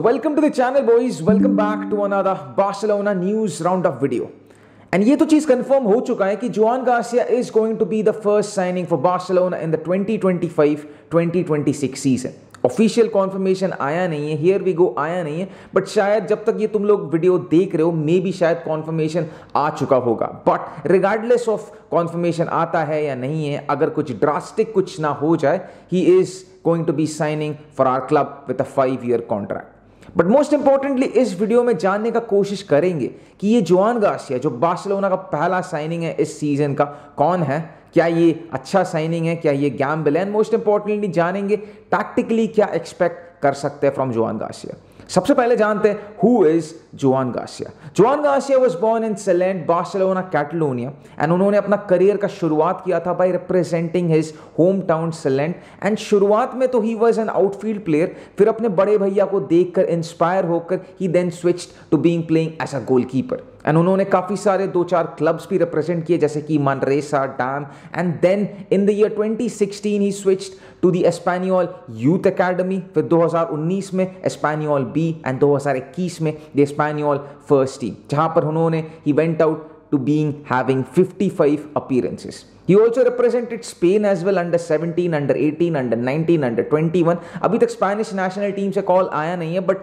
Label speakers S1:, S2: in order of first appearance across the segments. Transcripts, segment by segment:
S1: Welcome to the channel, boys. Welcome back to another Barcelona news roundup video. And ये तो चीज confirm हो चुका है कि Joan Garcia is going to be the first signing for Barcelona in the 2025-2026 season. Official confirmation आया नहीं है, हियर वी गो आया नहीं है, बट शायद जब तक ये तुम लोग वीडियो देख रहे हो मे बी शायद कॉन्फर्मेशन आ चुका होगा. बट रिगार्डलेस ऑफ कॉन्फर्मेशन आता है या नहीं है, अगर कुछ ड्रास्टिक कुछ ना हो जाए, he is going to be signing for our club with a 5-year contract. But most importantly इस वीडियो में जानने का कोशिश करेंगे कि ये जोआन गार्सिया जो बार्सिलोना का पहला साइनिंग है इस सीजन का, कौन है, क्या ये अच्छा साइनिंग है, क्या ये गैम्बल है, एंड मोस्ट इंपॉर्टेंटली जानेंगे टैक्टिकली क्या एक्सपेक्ट कर सकते हैं फ्रॉम जोआन गार्सिया. सबसे पहले जानते हैं who is Joan Garcia. Joan Garcia was born in Sallent, Barcelona, Catalonia, and उन्होंने अपना करियर का शुरुआत किया था by representing his home town Sallent. And शुरुआत में तो he was an outfield player, फिर अपने बड़े भैया को देखकर इंस्पायर होकर he then switched to being playing as a goalkeeper. And उन्होंने काफी सारे 2-4 क्लब्स भी रिप्रेजेंट किए जैसे कि Manresa, Damm, and then in the year 2016 he switched to the Espanyol youth academy, फिर 2019 में एस्पेनियोल बी एंड 2021 में द एस्पेनियोल फर्स्ट टीम, जहां पर उन्होंने he went out to being having 55 appearances. He also represented Spain as well under 17, under 18, under 19, under 21. अभी तक Spanish national team से call आया नहीं है, but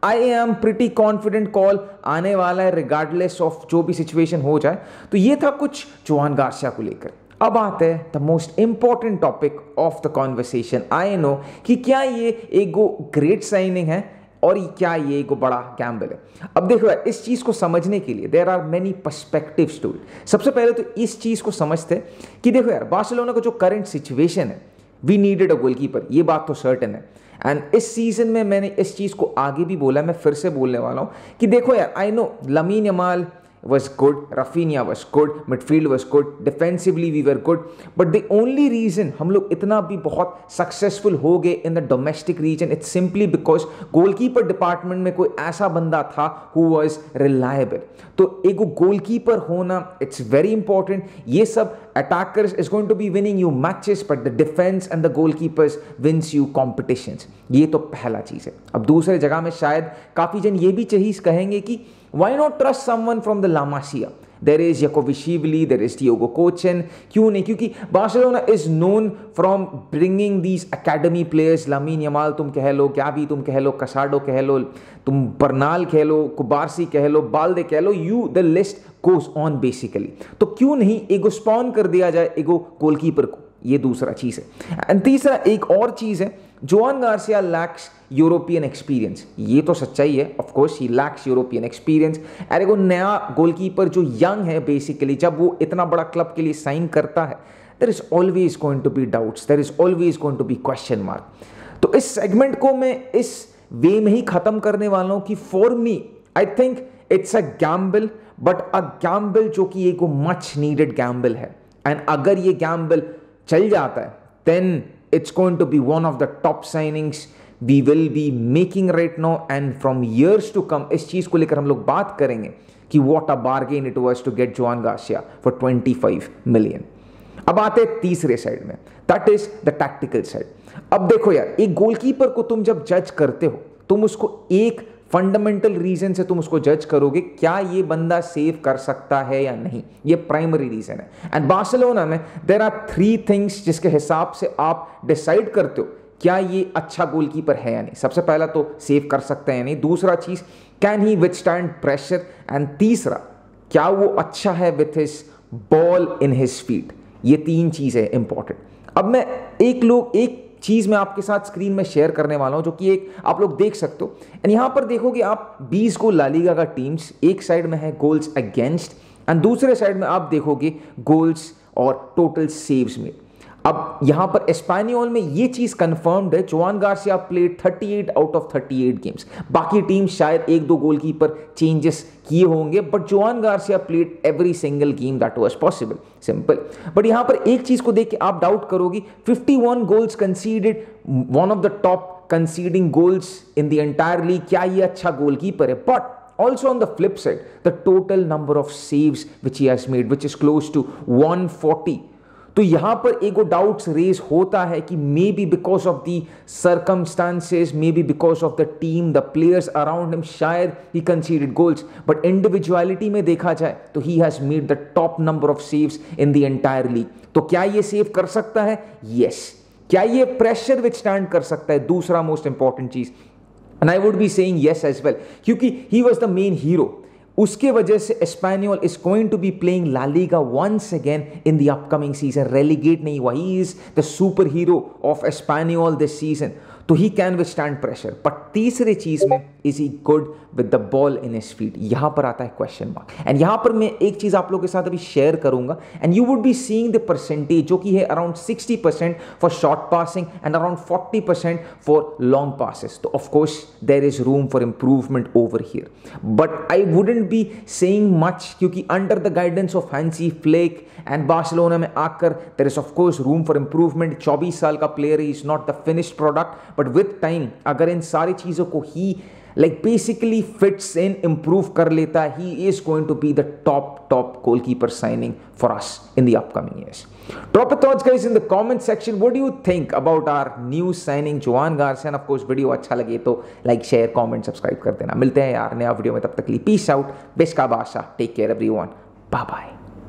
S1: I am pretty confident call आने वाला है रिगार्डलेस ऑफ जो भी सिचुएशन हो जाए. तो ये था कुछ जोआन गार्सिया को लेकर. अब आते हैं the most important topic of the conversation. I know कि क्या ये एक ग्रेट साइनिंग है और क्या ये एक बड़ा गैम्बल है. अब देखो यार, इस चीज को समझने के लिए there are many perspectives to it. सबसे पहले तो इस चीज को समझते कि देखो यार, बार्सिलोना का जो करंट सिचुएशन है, वी नीडेड अ गोलकीपर, ये बात तो सर्टेन है. एंड इस सीजन में मैंने इस चीज को आगे भी बोला, मैं फिर से बोलने वाला हूं कि देखो यार, I know lamin Yamal was good, Rafinha was good, midfield was good, defensively we were good, but the only reason हम लोग इतना भी बहुत successful हो गए in the domestic region, it's simply because goalkeeper department में कोई ऐसा बंदा था who was reliable. तो एक goalkeeper होना it's very important. ये सब attackers is going to be winning you matches, but the defense and the goalkeepers wins you competitions. ये तो पहला चीज़ है. अब दूसरे जगह में शायद काफ़ी जन ये भी चीज़ कहेंगे कि why not trust someone from the La Masia? There is Jakovishvili, there is Diogo Kochen. क्यों नहीं? क्योंकि Barcelona is known from bringing these academy players. Lamine Yamal तुम कह लो, Gavi तुम कह लो, Casado कह लो, तुम बर्नाल कह लो, कुबारसी कह लो, बाल्दे कह लो, you the list goes on basically. तो क्यों नहीं एगो स्पॉन कर दिया जाए एगो गोलकीपर को. ये दूसरा चीज़ है. एंड तीसरा एक और चीज़ है, Joan Garcia lacks European experience. ये तो सच्चाई है, of course he lacks European experience. अरे वो नया गोलकीपर जो यंग है बेसिकली, जब वो इतना बड़ा क्लब के लिए साइन करता है, there is always going to be doubts, there is always going to be question mark. तो इस सेगमेंट को मैं इस वे में ही खत्म करने वाला हूं कि for me I think it's a gamble, but a gamble जो कि एक मच नीडेड गैम्बल है. एंड अगर ये गैम्बल चल जाता है, then it's going to be one of the top signings we will be making right now, and from years to come इस चीज को लेकर हम लोग बात करेंगे कि what a bargain it was to get Joan Garcia for 25 million. अब आते हैं तीसरे साइड में, that is the tactical side. अब देखो यार, एक गोलकीपर को तुम जब जज करते हो, तुम उसको एक फंडामेंटल रीजन से तुम उसको जज करोगे, क्या ये बंदा सेव कर सकता है या नहीं. ये प्राइमरी रीजन है. एंड बार्सिलोना में देयर आर 3 थिंग्स जिसके हिसाब से आप डिसाइड करते हो क्या ये अच्छा गोलकीपर है या नहीं. सबसे पहला तो सेव कर सकता है या नहीं. दूसरा चीज, can he withstand pressure. And तीसरा, क्या वो अच्छा है with his ball in his feet. ये 3 चीज है इंपॉर्टेंट. अब मैं एक चीज मैं आपके साथ स्क्रीन में शेयर करने वाला हूं, जो कि एक आप लोग देख सकते हो. एंड यहां पर देखोगे आप 20 गोल ला लीगा का टीम्स, एक साइड में है गोल्स अगेंस्ट, एंड दूसरे साइड में आप देखोगे गोल्स और टोटल सेव्स में. अब यहां पर एस्पेनियोल में ये चीज कंफर्म्ड है, Joan Garcia played 38 out of 38 games. बाकी टीम शायद 1-2 गोलकीपर चेंजेस किए होंगे, but Joan Garcia played every single game that was possible. Simple. But यहां पर एक चीज को देख के आप डाउट करोगे, 51 goals conceded, one of the top conceding goals in the entire league. क्या ये अच्छा गोलकीपर है? But also on the flip side, the total number of saves which he has made, which is close to 140. तो यहां पर एगो doubts raise होता है कि may be because of the circumstances, may be because of the team, the players around him, शायद ही considered goals, but individuality में देखा जाए तो he has made the top number of saves in the entire league. तो क्या ये save कर सकता है? यस। क्या ये प्रेशर विथस्टैंड कर सकता है? दूसरा मोस्ट इंपॉर्टेंट चीज, and I would be saying yes as well, क्योंकि he was the main hero. उसके वजह से Espanyol is going to be playing La Liga once again in the upcoming season. Relegate नहीं हुआ, he is the super hero of Espanyol this season, तो he can withstand pressure. But तीसरे चीज में, is he good with the ball in his feet? यहां पर आता है क्वेश्चन मार्क। एंड यहां पर मैं एक चीज आप लोगों के साथ अभी शेयर करूंगा, and you would be seeing the percentage, जो कि है around 60% for short passing and around 40% for long passes. तो of course there is room for improvement over here, but I wouldn't be saying much, क्योंकि under the guidance of Hansi Flick and Barcelona में आकर there is of course room for improvement. 24 साल का player, is not the finished product, but with time अगर इन सारी चीजों को ही बेसिकली फिट्स इन, इंप्रूव कर लेता है, he is going to be the top goalkeeper signing for us in the upcoming years. Drop your thoughts guys in the comment section, what do you think about our new signing Joan Garcia. Of course video अच्छा लगे तो like, share, comment, subscribe कर देना। मिलते हैं यार नया video में, तब तक के लिए पीस आउट, बेस्का Badshah, take care everyone, bye bye.